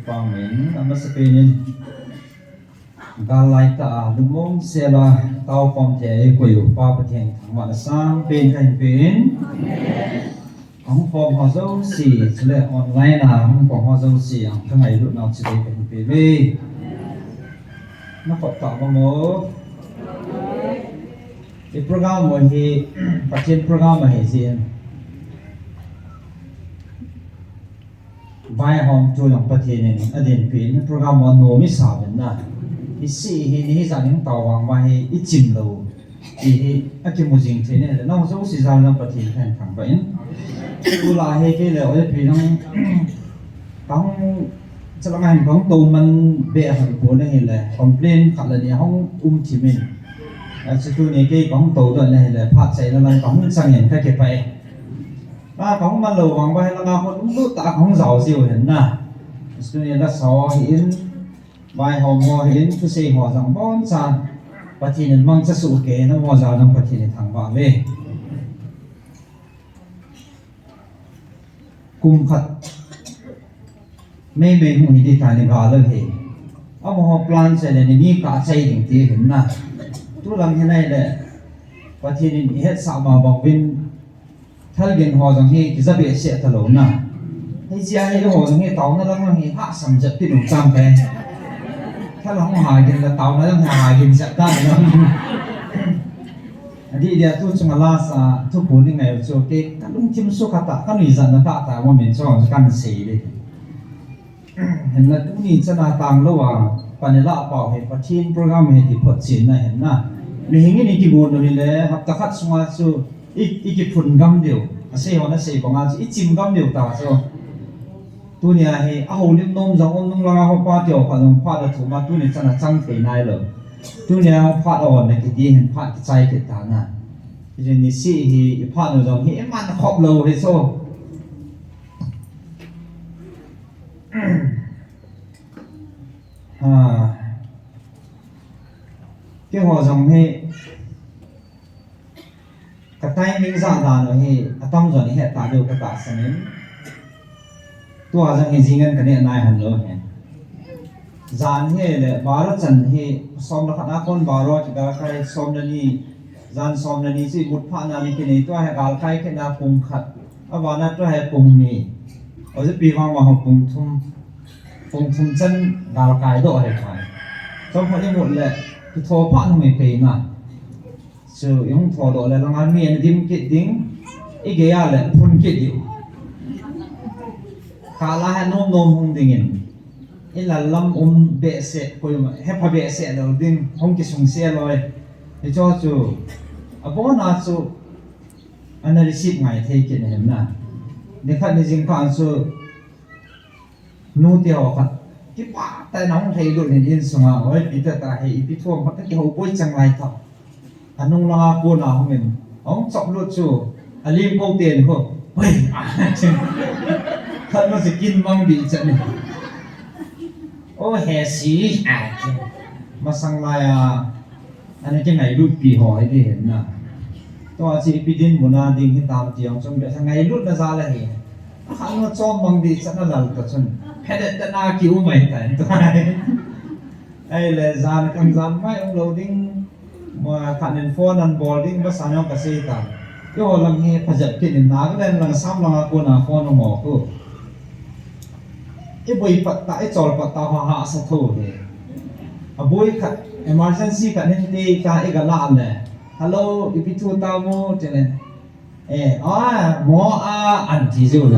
pangin ama sapinin galai ta lumong sela tau pom the ko yu pa pathen thangwa sang pen kan pen ông pom ho zo si chule online na ông pom ho zo si ang thangai lu na chile kan pe be na ko ta ba mo cái program mo hi pathen program ma hi sin vai hom chu long pathen ni adin pin program mo no mi sa ben na hi si hi ni za ning taw wang ma hi I chim lo hi akim mo jing the ne na zo si za long pathen kan thang ba in tu la he ke le oi pi nang tang chalang han bang to man be han ko ne le complain khat la ni hong chi min chu tu ni ke bang to da ne le phat sai la lan bang sang yen ka ke pai ba bang man lo wang ba la nga ho lu ta khong zao siu hen na chu ni la so hin vai ho mo hin tu sei ho jang bon chan pathin mang cha su ke na mo za nang pathin thang ba ve kum khat me me hu hi ta ni ga le he a mo ho plan se le ni ka chai ding ti hin na tu lam he nai le pathin ni het sa ma bang win thal gen ho jang hi ki za be se ta lo na hi sia hi ho jang hi taw na lang hi ha sam jat ti lu cham pe thal hong ha gen la taw na lang ha gen sa ta na đi dia tu chung la sa tu pu ni ngai chu ke ka lung chim su kha ta ka ni za na ta ta wa min cho kan sei le hen la tu ni chana tang lo wa panela pa he pathin program he ti phot chin na hen na mi hingi ni ki bo no le hap ta khat sunga chu I ki phun gam deu a sei ho na sei bonga chu I chim gam deu ta so tu ni a he a ho lim nom jong on nong la ho pa tio kha jong pa da thu ma tu ni chana chang thei nai lo tu ni a phat on na ki di hen phat ki chai ki ta na ji ni si hi phat no jong hi man khop lo he so cái họ dòng he cái tay mình giả đàn rồi he tâm rồi he ta đều cái ta xem nên tua rằng he gì ngân cái này này hẳn rồi he dàn he le bảo chân he xóm nó khá con bảo rồi chỉ có cái xóm này đi dàn xóm này đi chỉ một phát nào đi cái này tua he gal cái nào cùng khát à bảo nó tua he cùng ni ở dưới bì vang mà họ cùng thum chân gal cái độ he phải trong họ đi một lệ cái thô phát nó mới phải na sự yung thô độ là nó ăn miên dim kít đinh ý cái à lệ phun kít điệu cả là hay nôm hông đingin ý là lâm bẹ sẹt coi mà hẹp hà bẹ sẹt đầu đinh hông cái sung xe rồi để cho chú à bố na chú anh ấy ship ngày thấy cái này na để khách đi dinh phản chú nu tiêu khách cái bát tay nóng thấy được liền yên sung à ơi bị ta hay bị thua mà cái hậu bối chẳng lại thật anh nông la cô nào không mình ông chọc luôn chú anh lim câu tiền không ơi thật nó sẽ kinh mong bị trận này ô hè xí mà sang lại anh ấy cái ngày lúc bị hỏi thì hiện là tôi chỉ bị đến muốn là đi cái tàu tiền trong cái sang ngày lúc nó ra là hiện hắn nó cho mong đi chắc là cái chuyện hết đất na cứu mày tại tôi đây là ra càng ra mấy ông đầu đinh mà khả năng phone and boarding bớt sang nhau cái gì ta cái họ làm nghe phải giật cái điểm nào cái làm sao là cô nào phone nó mỏ cô cái bồi bật tại chỗ bật tàu họ hạ sát thủ thì à bồi khát emergency khát nên đi cái lạ này hello if you tao mo thế này mo anh chỉ rồi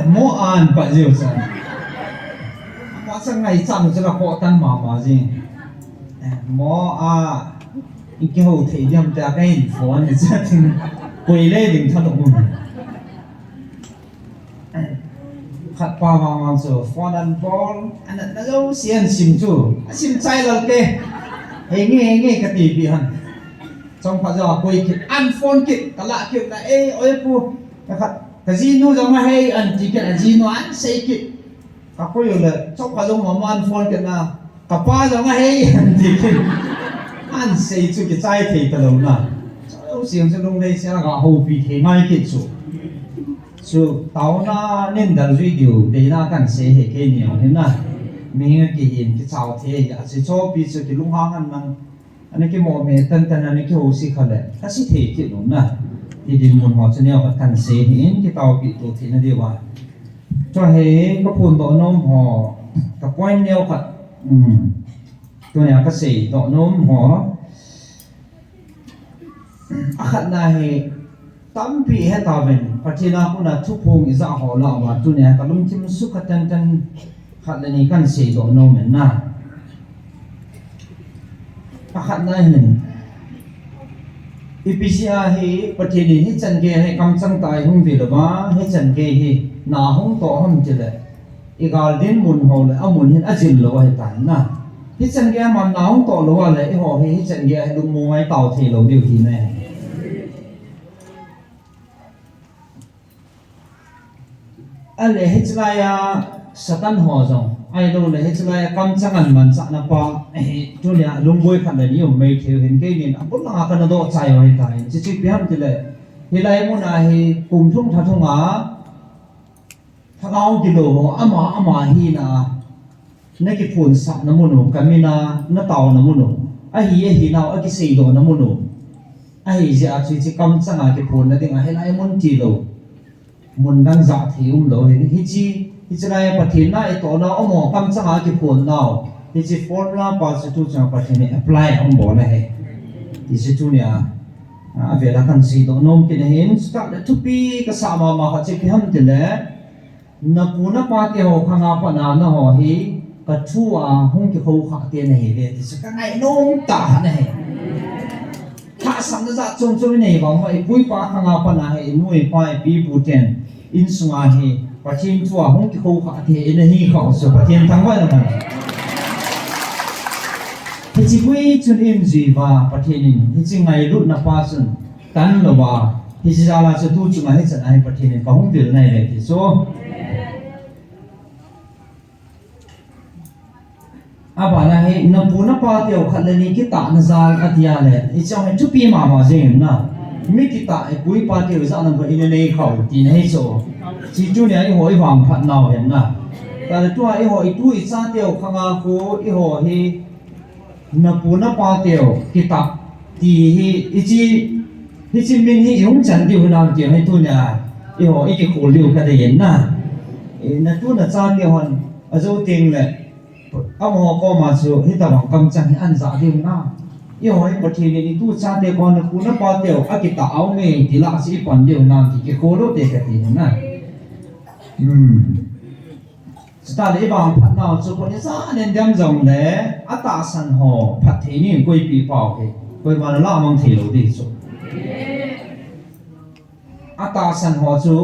mo anh bắt rồi sao mà sang ngày chẳng cho là họ tan mà gì mo cái hồ thị điểm ta cái phone này chắc thì quay lên đỉnh thân động khát pa vang so phone and ball anh đã lâu xiên sim chu sim chai lal ke nghe cái gì bị hẳn trong phải giờ quay kịp ăn phone kịp cả lạ kịp là ôi pu cái gì nu giống hay ăn chỉ cái gì nó ăn say kịp các cô yêu là trong phải giống mà ăn phone kịp là cả pa giống hay ăn chỉ kịp ăn say chu cái chai thì tao đâu na xiên cho đông đây sẽ là hồ bị thế ngay kịp chu su tao na nên dal video để na kan se he ke nhiều thế na mình cái hiện cái chào thế ya chỉ cho bị sự cái lung hang anh anh cái mồm mẹ tân tân anh cái hồ sĩ khẩn lệ các sĩ thể cái đúng na thì đi muốn họ cho nhau kan se hiện cái tao bị tổ thì nó đi vào cho he có phun tổ nôm họ cái point nhau khẩnตัวอย่างก็สี่ต่อโน้มหัวขณะเหตุตั้มปีให้ตาเป็นปัจจุบันคุณทุกพงอิจฉาหัวเราว่าตัวเนี่ยตะลุมทิมสุขตันตันขณะนี้กันสี่ต่อโน้มเหมือนน่ะขณะเห็นอีพีซีอาให้ประเทศนี้ให้จันเกให้กำจังตายหุ่นวิลว่าให้จันเกให้หน้าหุ่นต่อหุ่นเจริญอีกาลเดินมุนหัวเลยเอามุนเห็นอาจินเลยว่าให้ตายน่ะฮิจันเกียมันหนาวต่อหรือว่าอะไรไอ้หัวฮิจันเกียลุงมวยเต่าเทเราเดียวทีแน่อะไรฮิจลายาสตันหัวจงไอ้เราเลยฮิจลายากำจังอันมันสักนับปะจุเนี่ยลุงมวยขันเลยนี่ผมไม่เที่ยวเห็นแค่นี้นะปุ๊บหลังกันโดดใจไว้ตายจิตพิหารทีเลยฮิไลมุนาฮิกุมทุ่งทัดทุ่งอาถ้าเอากิโลอามาฮีนานักพูนสักน้ำมันกามินาหน้าเตาน้ำมันไอ้เหี้ยนาวไอ้กิเสดน้ำมันไอ้เจ้าชีกำจังไอ้พูนนั่นเองไอ้ไอ้มันจีโลมันดังจัดที่โลเห็นฮิจิไรประเทศน่ะไอ้ตัวน่ะอ๋อกำจังไอ้พูนน่ะฮิจิฟอร์มูล่าปัสจุจังประเทศนี้ apply บอกเลยฮิจิจุเนี่ยเวลาคันสีตัวน้องกินเห็นสกัดทุกปีก็สามารถมาขัดเจ็บหันติเลยนับปูนับปาเที่ยวข้างปนานะฮะฮีก็ชั่วห้องที่เขาขัดเตียนให้เลยที่สุดก็ไงน้องตาเนี่ยถ้าสังเกตจงเนี่ยบอกว่าไอ้ปุ้ยปาข้างปนาให้นุ่ยไปปีบูเทนอินสุงาให้ประเทศชั่วห้องที่เขาขัดเตียนให้เขาสุประเทศทั้งวันเลยที่จีบุยจนอิมจีว่าประเทศนี้ที่จีไงรุ่นนับว่าจนตันหรือว่าที่จีจะลาจะดูจุดไหนจะไอ้ประเทศนี้ก็ห้องเดียวในเลยที่สุดอาบานะให้นับปูนับปาเที่ยวขัดเลยนี่กิตาหน้าจากอัธยาเลยไอ้เจ้าให้ทุกปีมาเจงนะไม่กิตาไอ้ปุยปาเที่ยวจะนั่งไปอินเดียเขาที่ไหนโซ่จีจูเนี่ยไอ้หัวไอ้วางพัดนาวเห็นนะแต่ตัวไอ้หัวไอ้ตุ้ยซาเที่ยวข้างกูไอ้หัวให้นับปูนับปาเที่ยวกิตาที่ให้ไอ้จีมินให้ยงจันเที่ยวนั่งเที่ยวให้ตัวเนี่ยไอ้หัวไอ้กี่คนเลี้ยวกันได้เห็นนะไอ้นั่นตัวน่ะซาเที่ยวมันอาจจะติงเลยเอาหัวก็มาสู่ที่ตะวันกำจังอันจ่าเดียวนะยังไงประเทศนี้ตู้จ่าเดียวกันคุณนับปาเดียวอากิตาเอาเงี้ยที่ละสิปันเดียวนั่นที่โคโรเด็กที่นั่นสตาร์ทบางพันนาสุพรรณสาเนเดียมจงเลยอัตราสันหอพัดเทนี่กุยปีเป่าเฮกุยมันละมังเทโลดีสุอัตราสันหอจู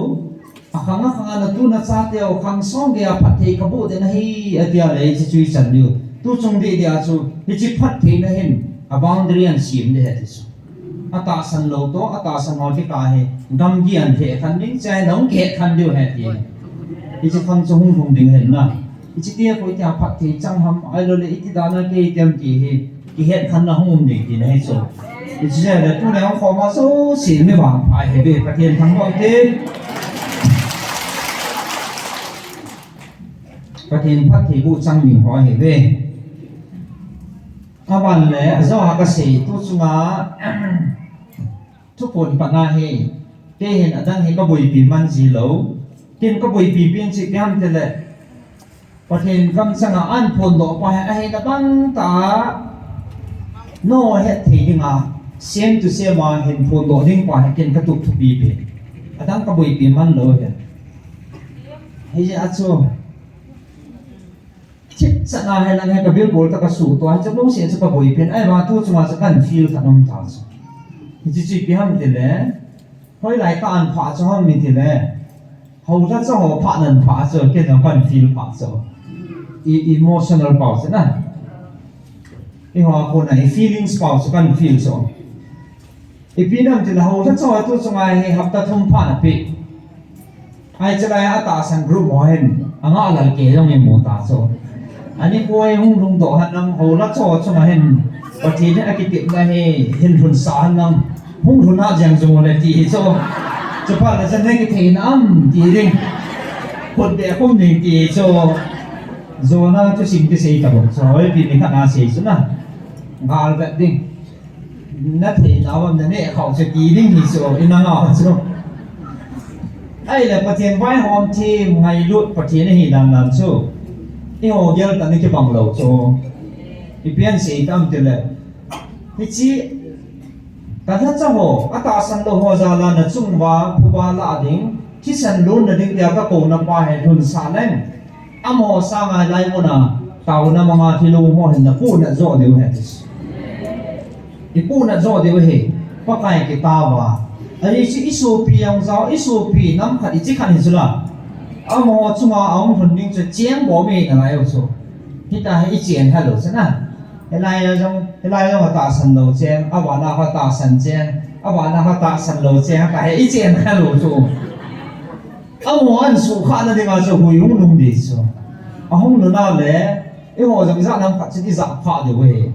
ข้างนั้นตู้นัดซาเดียวข้างสองเดียวพัดเทกบูเดนให้อดีตเลยจะช่วยฉันอยู่ตู้จงเดียวจูที่จะพัดเทนเห็นบางเรียนสิมเดียที่สุดอัตราสันโลโตอัตราสันหอที่กาเฮดำกี่อันเทคันนี้ใจน้องเกตคันเดียวเฮที่ที่จะฟังจงคงดึงเห็นนะที่จะเดียวคุยที่พัดเทจังทำไอ้เราเลยที่ด้านนั้นที่เตรียมกี่เฮที่เห็นคันนั้นห้องดึงที่ไหนสุดที่จะเลยตู้แล้วขอมาสู้สิไม่หวังไปให้เบประเทศทั้งหมดที่ประเทศพัฒน์ผู้จังหวิงหัวเหวอาวันเลยเจ้าหากเสียทุกสุมาทุกคนปนาเฮเกเห็นอันนี้ก็บุยปีมันจีเหลวเกณฑ์ก็บุยปีเปลี่ยนสิบยามเท่าไรประเทศกำสังอันพลดอกไปไอ้ตะบังตาโน่เฮ็ดที่ดิงาเสียงตุเสียมาเห็นพลดอกดิ้งไปเกณฑ์กระตุกทุกปีเป็นอันนั้นก็บุยปีมันเลยเฮ้ยอาชูชิดสนาให้ลังให้กับบิลบอลตะกสูตัวให้จะลงเสียจะกับบุยเป็นไอ้มาตัวจะมาจะกันฟิลขนมทาสที่จีพีฮัมติเล่เพราะหลายการผ่าจะฮัมมีติเล่เขาจะจะหัวผ่านั่นผ่าเจอเกี่ยวกับกันฟิลผ่าเจอemotional ผ่าเจอนะไอ้หัวคนไหน feelings ผ่าจะกันฟิลเจอไอ้พี่นั่นติเล่เขาจะจะตัวจะมาให้หับตะทุ่มผ่านปีไอ้จะได้อัตราสังกรุ๊ปหัวเห็นอ่างอะไรเกี่ยวกับมีโมตาเจออันนี้กูไอ้หุ่นลุงโตหันนังเขาละจะมาเห็นประเทศนี้อากิติได้เห็นหุ่นสารนังหุ่นหุ่นน่าจังจงเลยที่โซ่ จะพาเราจะได้กินน้ำดีดิ้งคนเดียวคงหนึ่งดีโจน่าจะสิ่งที่เสียกับผมโอ้ยปีนี้ขนาดเสียสุดนะงานแบบดิ้งนัดเห็นเอาแบบนี้เขาจะดีดิ้งที่สุดอินนั่นอ่ะสุดไอ้เลยประเทศไว้หอมที่ไม่รู้ประเทศนี้ดังนั้นสู้ที่โหเยอะตอนนี้จะบังเราโจที่เปลี่ยนสีตั้มตัวเลยที่ชี้แต่ถ้าเจ้าหัวอาตาสันโลหัวจาลานะจุ่มว่าผู้ว่าละดิ้งที่สันลุ้นนะดิ้งเดียวก็โกนไปให้ทุนสาเล่งอโมสร้างอะไรมุนะเต่านะมาที่ลูหัวเห็นนะกู้นะโจเดียวเห็นที่กู้นะโจเดียวเห็นเพราะใครกิตาว่าไอ้ที่อิสุปียังเจ้าอิสุปีน้ำขัดอิจิขันหิสุละอโมจุมาเอาคนดิ้งจะเจียงบ่มีอะไรอยู่สู้ที่ตาให้อิเจียนฮัลโหลใช่ไหมเฮลัยเราตาสันโลเจงอาวานาเขาตาสันเจงอาวานาเขาตาสันโลเจงแต่ให้อีเจนฮัลโหลจูเอาหัวอันสุขานั่นเองจูหุยหุ่นนุ่มดีจูเอาหุ่นนุ่มน่าเลยไอ้หัวจะมีสักน้ำกัดที่สักผ้าเดียวเอง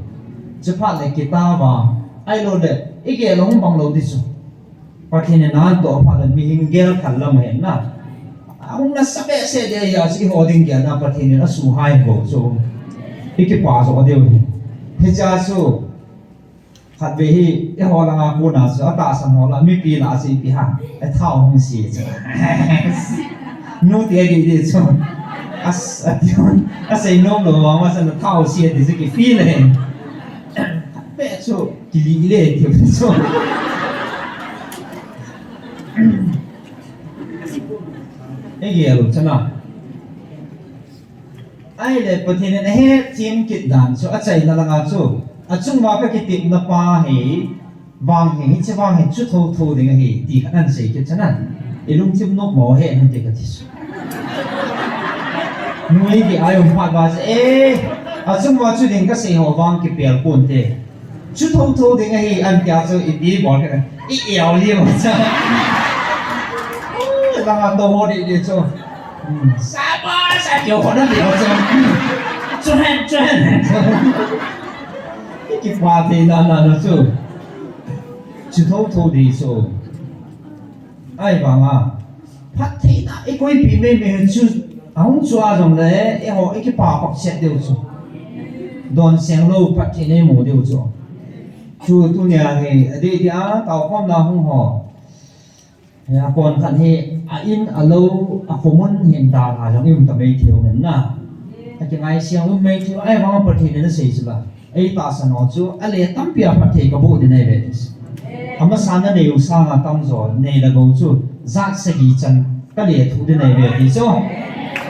จะผ้าเล็กกีตาร์มาไอ้โลเดไอ้เกลงบังโลดีจูประเทศนี้น่าตัวผ้าเลยมีหิงเกลขันละเห็นนะเอาหุ่นน่ะสักเศษเดียวสิหัวดิ่งเกลน่ะประเทศนี้น่ะสุหายหัวจูไอ้กี่ป่าจูเดียวเองพิจารณาขัดเวทีไอ้หัวละงาคูน่ะสุดตาสันหัวละมีปีละสิปีหันไอ้เท่าหงสีจ้ะนู้เดียดีจ้ะเดี๋ยวใส่นมหรือว่ามันจะเท่าเสียดีสักกี่ปีเลยเป๊ะชูกิริเลยเดี๋ยวชูไอ้เหี้ยรู้ใช่ไหมไอ้เลยประเทศนี้เฮ้ทีมกิจดันชูอาศัยนั่นละงาชูอาจุงว่าก็กิจนับป้าเฮวางเฮที่วางเฮชุดทูดิ่งเฮตีขนาดเสียกิจฉะนั้นไอ้ลุงทิมนกหมอเฮนั่นเด็กที่สุดมวยที่อายุมากว่าอาจุงว่าชุดดิ่งก็เสียหัววางกิเปียร์ปุ่นเตชุดทูดิ่งเฮอันที่อาจุอีดีบอกกันอีเอวเลี้ยวจ้ะละงาโตโหดีดีชูสาบาสาเกี่ยวคนนั้นเดียวจ้ะจุนกิฟาตีนั่นน่ะสู้ชุดทูดีสู้ไอ้บางอ่ะพัฒนาไอ้คนปีไม่มีชุดเอาชัวร์จังเลยไอ้หัวไอ้กี่ป่าปักเสียเดียวสู้โดนเสียงลูกพัฒนาหมู่เดียวสู้ชูตัวเนี่ยไอ้เดี๋ยวต่อความน่าหงหัวเนี่ยก่อนขันให้อินอโลอาคมุนเห็นตาหาจังอิ่มแต่ไม่เที่ยวเหมือนน่ะไอ้จังไงเสียงลูกไม่เที่ยวไอ้บางประเทศนั้นเสียสุดละไอ้ตาสนอจูอะไรตั้มเปียประเทศก็พูดในเวทีทำมาสานในอุตสาหกรรมจอในระบบจูจัดสกีจันก็เลยทุกในเวทีจู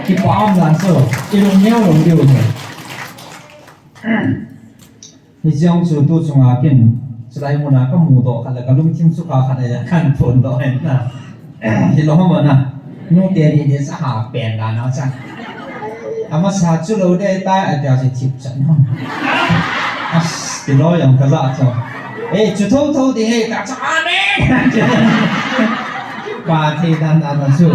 ที่ป้อมนั่นจูอีลุงเนี้ยลุงเดียวเลยที่จังจูตัวจงอากินสไลมุนาก็มูโตขันแล้วก็ลุงทิมสุขาขันอะไรขันผลโตเห็นนะที่เราเหมือนน่ะนู่นเดียดีเดียสหาเปลี่ยนกันเอาจังอามาสาจุเราได้ตายอาจจะทิพย์จันทร์ที่เราอย่างกระลาจ้ะจุดทูดีให้กับจ้าเม่ปาที่นั่นนั่นสู้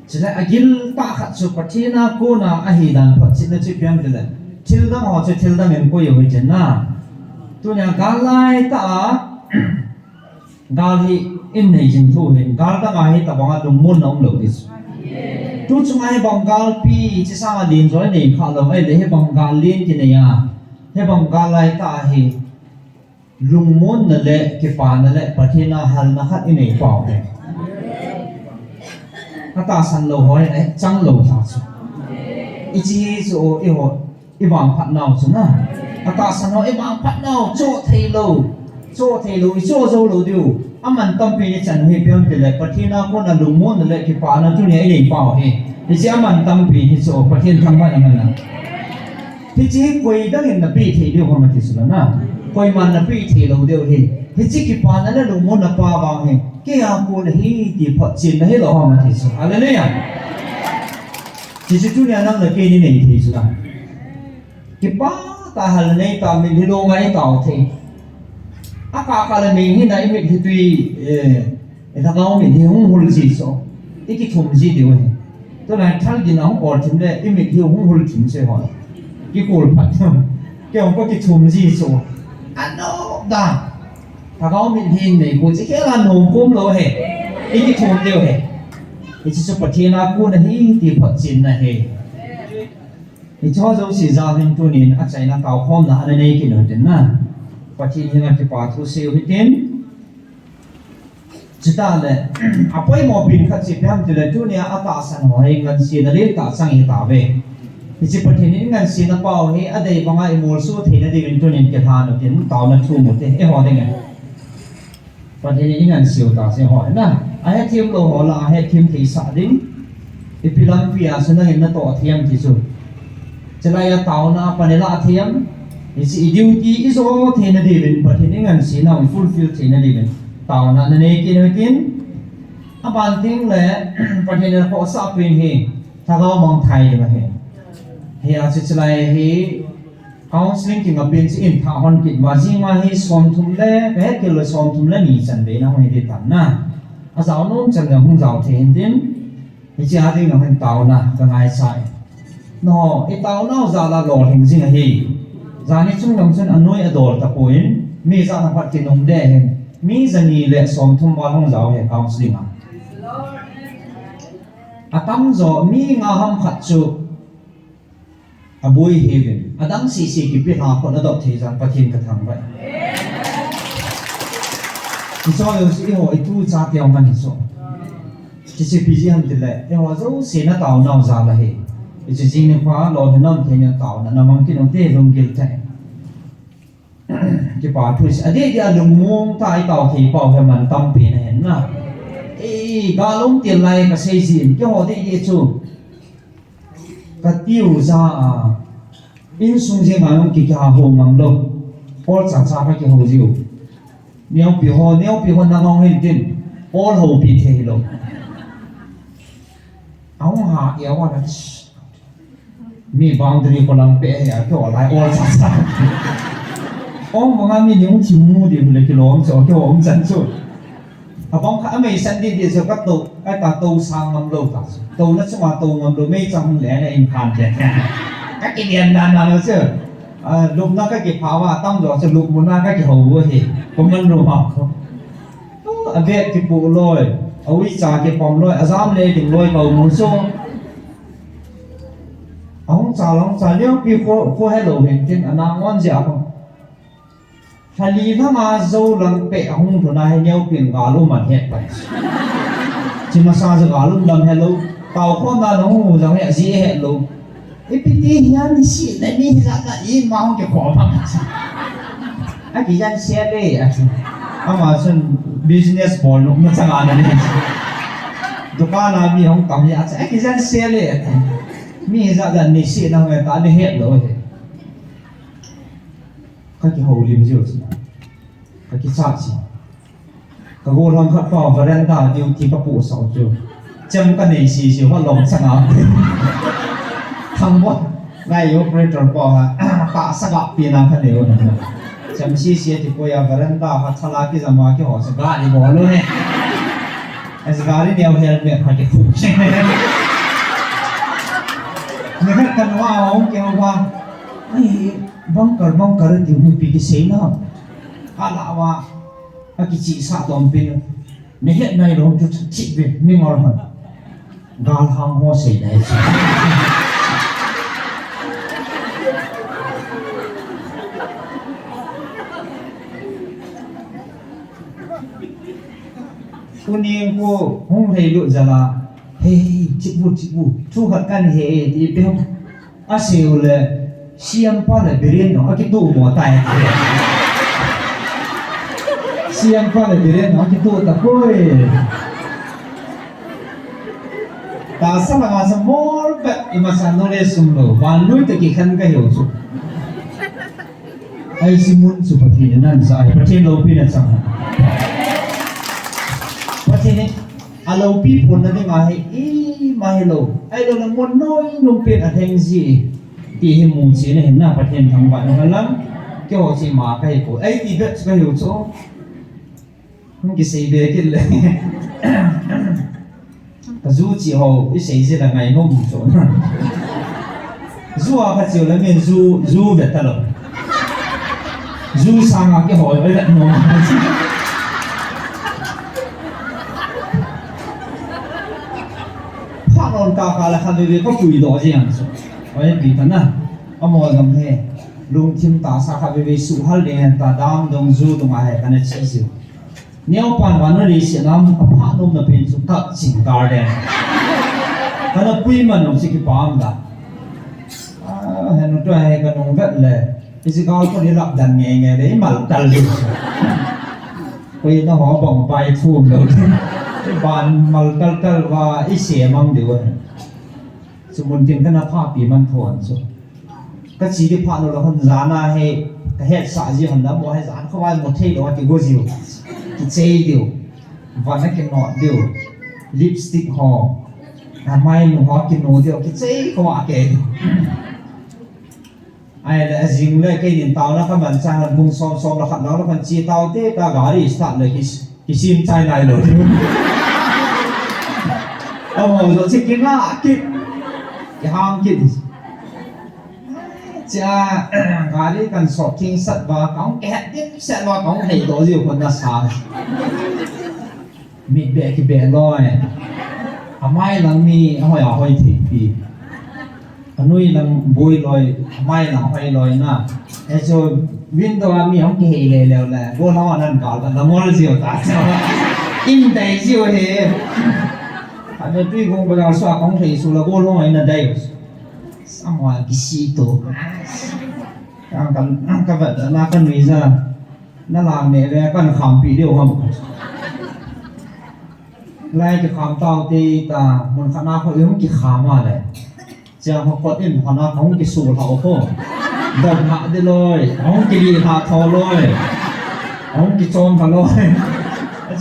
จะได้อากิลตาขัดสุปฏินากูน่าอหิดันพัชนะจิเพียงเดียวทิลดังหัวจะทิลดังเงินกูอยู่ที่นั่นตัวเนี่ยกาลายตากาลีอินในจิงทูเห็นกาลตั้งไอ้ตาบังอาดุมุนน้องเหล่านี้ทุกช่วงไอ้บังกาลปีที่สร้างดินสวยนี่ข้าเราไอ้เลยให้บังกาลเลี้ยงที่นี่อ่ะให้บังกาลไอ้ตาให้ลุงมุนนั่นแหละกี่ปานนั่นแหละประเทศน่าฮันน่าฮัดอินในเปล่าเลยถ้าตาสันโลหอยไอ้จังโลหาสุอีจีสูอีหัวอีวางพัดนาวสุนะถ้าตาสันโลอีวางพัดนาวโจเทโลอีโจโลเดียวอามันตั้มปีนี้ฉันให้เพียงแต่เลยประเทศน่าคนน่ะลุงมุนนั่นแหละกี่ปานนั่นจุนี่ไอ้ในเปล่าเฮ้ที่จะอามันตั้มปีที่โจประเทศทั้งบ้านนั่นนะที่จะคุยดังเงินนับปีที่เดียวคนมาที่สุดนะคุยมันนับปีที่เราเดียวเฮ้ที่จะกี่ปานนั่นแหละลุงมุนนับป้าบางเฮ้แค่อากูเลยที่พัดจินให้เราหามาที่สุดอะไรเนี่ยที่จุนี่นั่งเลยแค่นี้ในที่สุดนะกี่ป้าตาหันในตามีที่โรงไงต่อที่อากาศอะไรมีที่ไหนมีที่ตุยถ้าเรามีที่ห้องหุ่นจีโซอีกที่ทุ่มจีเดียวเองตัวนั้นทั้งดินน้องอดทิ้งเลยมีที่ห้องหุ่นทิ้งเสียหอยกี่กูรู้ปัด cái ông có cái thùng gì số anh nó đã thằng ông mình hình này cũng chỉ cái là nồng cốm rồi hệ cái thùng đều hệ cái chỉ số bát thiên là cũng là hi thì phát triển là hệ cái cho dấu chỉ ra hình tu nín ắt chạy là tàu khom là anh này cái nổi đến na bát thiên hiện là cái bát thu siêu hết đến chỉ ta là apoi mo pin khát chỉ phèm từ là tu nia ata sang hoài ngân xin là đi ta sang hi ta về cái chỉ bát thiên ngân xin là bao hi ở đây bằng ai mua số thì là đi bên tu nín cái thằng nó đến tàu nó thu một thế ấy họ đây nghe bát thiên ngân siêu ta sẽ hỏi na ai thêm lô họ là ai thêm thì sao đến cái pilam pia sẽ nó hiện nó tổ thêm thì rồi chỉ là tàu na panela thêm thì chỉ duty is all thì nó đi bên bát thiên ngân xin nào fulfill thì nó đi bên tàu na này kia nó tin à bạn tiếng là bát thiên là họ sắp bên hi thà có mong thay được hi hi chỉ là hi counseling thì ngập bên in thà hòn kịch và riêng mà hi xóm thum lệ cái kiểu là xóm thum lệ nhị chân đấy nó hay đi tận na à giáo nông chân là không giáo thì tin thì chỉ hai đứa nó hình tàu na cái ngày sai nó cái tàu nó ra là lò hình gì hi ra này chúng nông dân ăn nuôi ở đồ tập quên mi ra là phát triển nông đẻ mi dân nhị lệ xóm thum vào không giáo hệ counseling à tâm rồi mi ngà ham khát chu à bùi heaven à đăng xì cái biết họ còn đọc thì rằng phát triển cái thằng vậy thì cho yêu sĩ hội tu cha tiêu man so chỉ busy ham thì lệ nhưng mà dấu xí nó tàu nào ra là hệ chỉ riêng những khóa lo thì năm thì những tàu nó nằm cái nó tê lông gil thế cái bà thôi à đây là lùng muông tai tàu thì bảoให้มันtâm bị này hẹn na gà lông tiền này cái xây dựng cái họ đây chú cái tiêu ra in sung gì mà ông kia hồ ngầm lông hoặc chẳng sao phải cái hồ diều nếu bị họ năng ngon hơn tin all hồ bị thế lông ông hạ yếu quá đấy mi boundary của lòng bể à cái họ lại all chẳng sao ông mà ngắm những chim mu đi lấy cái lông cho cái ông dẫn rồi à bóng khá mấy sân đi thì các tàu cái ta tàu sang ngầm lâu cả tàu nó sẽ mà tàu ngầm lâu mấy trăm lẻ này in phản thế các cái điện đàn là nó chứ lúc nó cái pháo à tăng rồi sẽ lúc muốn cái hậu thì cũng mình rồi học không à biết cái bộ lôi ôi cha cái bom lôi à dám lên đỉnh lôi cầu muốn số ông cha nếu bị cô hello hiện trên anh đang ngon gì không phải lý thằng mà dâu lần bẹ không thôi này nhau tiền gà luôn mà hết vậy chỉ mà sao giờ gà luôn lần hello tàu con ta nó không giống hệ gì hello cái tí nha mình xịn đấy đi ra cả đi mà không chịu khó mà anh chỉ dành xe đấy à mà xin business ball lúc nó chẳng ăn đấy dukaan là mi không cầm gì anh chỉ dành xe đấy mi ra gần mình xịn nào người ta đi hết rồi cái hồ liêm diệu gì cái sát gì cái hồ lòng khát phò và đen đà điều thì các bộ sáu chu chấm cái này xì xì hoa lòng sang áo thằng bọn ngay operator bỏ tạ sang áo pin làm cái điều này chấm xì xì thì coi và đen đà phát thala cái gì mà cái họ sẽ gạt đi bỏ luôn này anh gạt đi đeo helmet phải cái phụ xe này người khác cần hoa không kêu hoa bong cờ thì không bị cái xí nào à lạ wa cái chị xã tôm pin nếu hiện nay nó cho chị về mình ngon hơn gal hàng hoa xí này cô niên cô không thấy lụi ra là hey chị bu thu hạt can hey thì biết không à xíu là siam pa là berian nó cái tụ bỏ tay siam pa là berian nó cái tụ tập coi ta sao mà sao more but mà sao nó lên sum lo van nuôi tới cái khăn cái hiểu chứ ai simun super thì nên sao ai phát triển lâu pin là sao phát triển alo pi phun nó đi mà hello ai đâu là muốn nói nông pin ở thành gì thì hình mù chỉ này hình nào phát hiện thằng bạn nó lắm cái họ chỉ mà cái của ấy thì biết cái hiểu chỗ không cái gì về cái này dù chỉ họ cái gì là ngày hôm chỗ dù à phát triển là miền dù về ta rồi จูสังก์ก็หอยไว้แบบนู้นพระนนท์กาละคันเดียวก็คุยต่อจริงไว้ปีนั้นนะอมอลำเพลุงทิมตาสักเบสุฮัลเดนตาดามดงจูตรงอะไรกันเนี่ยชิวเนี่ยปันวันนั้นลิเซียน้ำพระนนท์เป็นสุดจิงการ์เดนกันปุยมันนมสิกิปามดาเห็นตัวให้กันนงเวทเลยที่สิเขาคนนี้รับดันเงี้ยเลยมาลุกตัลลิคุยน้องหอบ่งไปทุ่มเลยบ้านมาลุกตัลว่าอีเสียมั่งเดี๋ยวสมุนจิงกันนับภาพปีมันถอนสุดก็ชีที่ผ่านเราคนจานาให้เหตุสาจีคนนั้นบอกให้จานเขาว่าหมดที่เราที่กูจิวที่เจเดียววันนั้นกินหนอดเดียวลิปสติกหอทำไมหนูหอกินหนูเดียวที่เจเขาว่าเกย์ไอ้เลยจริงเลยแค่ดินเตาแล้วก็มันจะมุงซ้อมแล้วขัดแล้วมันจีเตาเต้ตากาลีสตาร์เลยคิดซิมใจไหนเลยโอ้โหเราจะกินละกินห้ามกินจะกาลีกันสอบทิ้งสัตว์ว่าเขาแกะดิ้นเสร็จว่าเขาให้ตัวอยู่คนละสายมีเบะกี่เบะลอยทำไมหลังมีหอยหอยถี่ปีอันนู้นหลังบุยลอยทำไมหลังหอยลอยนะไอ้โจวินตัวมีของเกย์เลยแล้วแหละพวกเราอันนั้นก่อนแต่ละมอลเสียวตาเจ้าอินเตย์เสียวเฮอันนี้พี่คงไปเอาสวะของเธอสุรโบลงไอ้นั่นได้สามวันกิสิโตกันแบบนั้นกันมีซะนั่นหลังเนี่ยเลยกันขำปีเดียวครับไล่จะขำเต่าตีตามันขนาดเขาเอื้อมกี่ขามาเลยจะเขากดอินขนาดเขากี่สูเขาโค้ดอกหนาได้เลยเขากี่ดีหาทอเลยเขากี่โจมกันเลย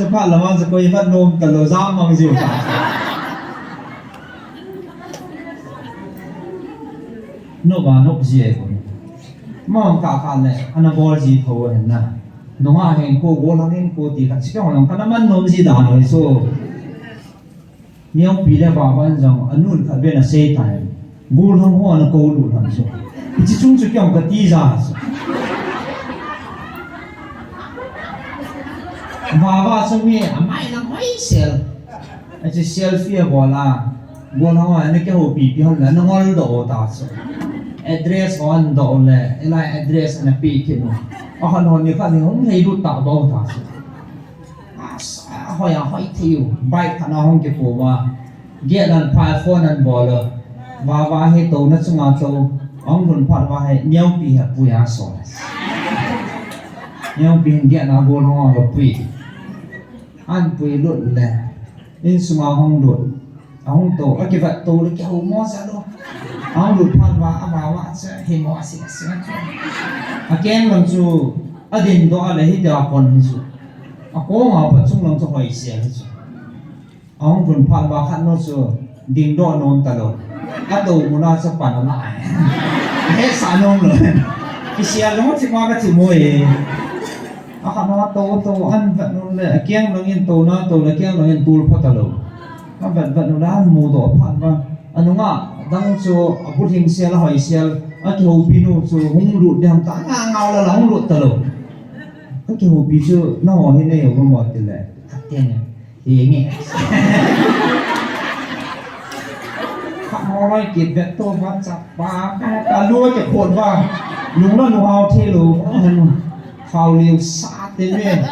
จะพลาดละมันจะคุยพัดนมแต่เราซ้ำมังสิวตานกนกเจี๊ยบมองกาคันเลยอันนั้นบอลจีโผล่เห็นนะน้องเห็นกูโกลังเห็นกูตีกันชิบะน้องกันมันนมจีด่าหน่อยสู้เนี่ยปีเดียวบ้านจังอันนู้นขับเป็นเสียตายกูลังหัวนั่งกูรู้ทันสู้ที่จุ่มจุ่มยังกตีจ้าว่าสมัยไม่ละไม่เซลไอ้เซลฟี่บอลล่ะกูลังหัวนี่แค่หัวปีปีหันแล้วน้องรู้ดอกตาสู้address on ดอกเลยไอ้ address อันนั้นปีกินอ่ะคนคนนี้ก็นี่ผมให้ดูตาดอกตาสู้หอยหอยทิวใบขนาดห้องเก็บว่าเกี่ยนันพายโฟนันบอลเลยว่าให้โตนัดสงาโตอ๋องคนพัดว่าให้เนี้ยปีให้ปุยอาสอนเนี้ยปีเกี่ยนาบอลห้องกับปุยอันปุยหลุดเลยอินสงาห้องหลุดห้องโตก็เก็บโตแล้วเกี่ยวมอสะด้วยห้องหลุดพัดว่าว่าจะให้มอสิสิอาแกงลงสู่อดีตตัวอะไรที่เดียวคนที่สุดaku ngapa cung lang tu hoi sia ni chu ang pun phan ba khan no chu ding do non ta lo a do muna sa pan na he sa nong lo ki sia lo chi ma ka chi mo e a khan no to an va no le kyang lo in to na to le kyang lo in tul pha ta lo ka va no la mu do phan ba anu nga dang chu a pu thing sia la hoi sia a ki ho pi no chu hung ru de ham ta nga ngao la hung ru ta lo cái kiểu bị chưa nó thế này của một từ lệ thật tiền này thì nghe phạm nói kiệt việc tôi vẫn chặt ba cả đua cái cuộn vào đúng là nó hao thế lù hao liều xa thế này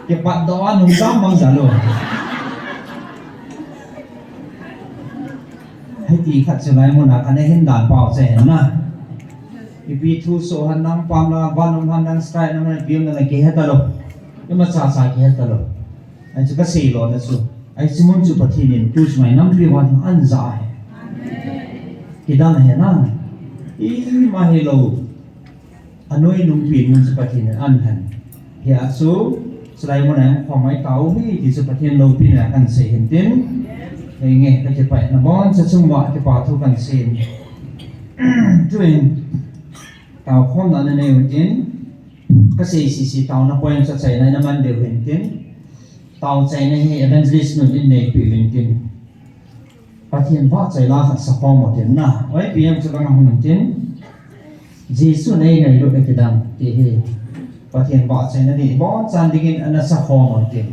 cái bạn đó nó dám bằng giả rồi hay thì khát cho lại một là cái này hiện đàn bảo sẽ hiện na ibi thu so han nang pam la ban han nang style nang biam nang ke hata lo ima cha ke hata lo ai chu ka sei lo na chu ai simon chu pathinin tu mai nam pi wan an za hai kidan he na i ma he lo anoi nung pi mun chu pathin an han ya chu slai mo na ko mai tau hi ti chu pathin lo pi na kan se hin tin nge ka ke pai na bon cha chung wa ke pa thu kan se tuin tao không nói nên nhiều tiếng cái gì tao nó quen cho chạy này nó mang đều hình tiếng tao chạy này thì evangelist nó bên này bị hình tiếng và thiên võ chạy la phật sắp phong một tiếng nào ấy vì em sẽ đang làm hình tiếng Giêsu này này lúc này kedang ti hi Pathian ba chen ni bon chan digin ana sa khom on tin